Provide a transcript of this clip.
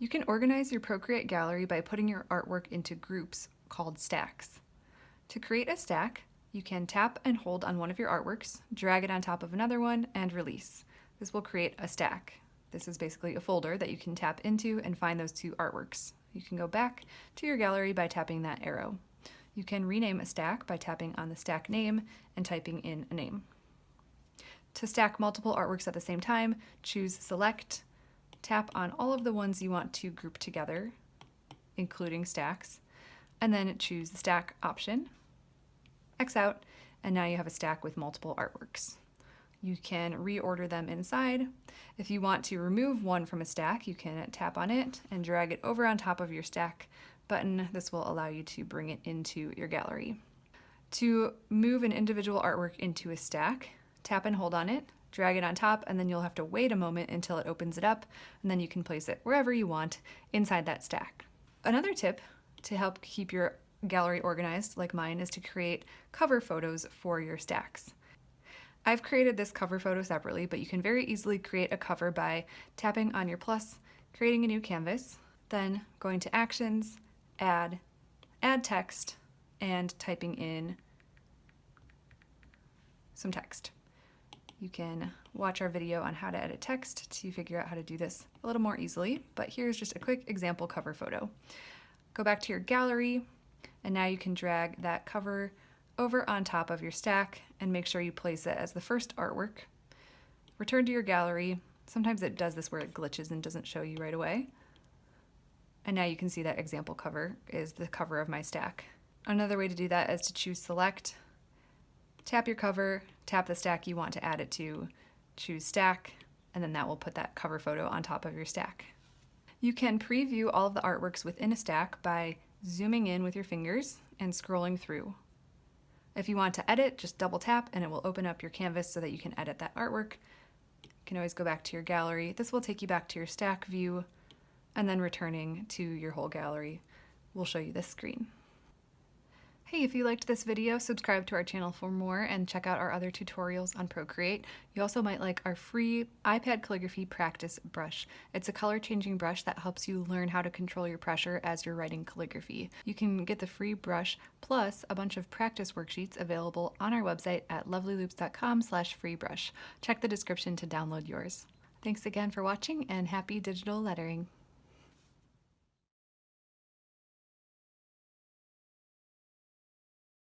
You can organize your Procreate gallery by putting your artwork into groups called stacks. To create a stack, you can tap and hold on one of your artworks, drag it on top of another one, and release. This will create a stack. This is basically a folder that you can tap into and find those two artworks. You can go back to your gallery by tapping that arrow. You can rename a stack by tapping on the stack name and typing in a name. To stack multiple artworks at the same time, choose Select, tap on all of the ones you want to group together, including stacks, and then choose the Stack option, X out, and now you have a stack with multiple artworks. You can reorder them inside. If you want to remove one from a stack, you can tap on it and drag it over on top of your stack button. This will allow you to bring it into your gallery. To move an individual artwork into a stack, tap and hold on it, drag it on top, and then you'll have to wait a moment until it opens it up, and then you can place it wherever you want inside that stack. Another tip to help keep your gallery organized, like mine, is to create cover photos for your stacks. I've created this cover photo separately, but you can very easily create a cover by tapping on your plus, creating a new canvas, then going to Actions, Add Text, and typing in some text. You can watch our video on how to edit text to figure out how to do this a little more easily, but here's just a quick example cover photo. Go back to your gallery, and now you can drag that cover over on top of your stack and make sure you place it as the first artwork. Return to your gallery. Sometimes it does this where it glitches and doesn't show you right away. And now you can see that example cover is the cover of my stack. Another way to do that is to choose Select, tap your cover, tap the stack you want to add it to, choose Stack, and then that will put that cover photo on top of your stack. You can preview all of the artworks within a stack by zooming in with your fingers and scrolling through. If you want to edit, just double tap and it will open up your canvas so that you can edit that artwork. You can always go back to your gallery. This will take you back to your stack view, and then returning to your whole gallery will show you this screen. Hey, if you liked this video, subscribe to our channel for more and check out our other tutorials on Procreate. You also might like our free iPad calligraphy practice brush. It's a color changing brush that helps you learn how to control your pressure as you're writing calligraphy. You can get the free brush plus a bunch of practice worksheets available on our website at lovelyloops.com/freebrush. Check the description to download yours. Thanks again for watching, and happy digital lettering.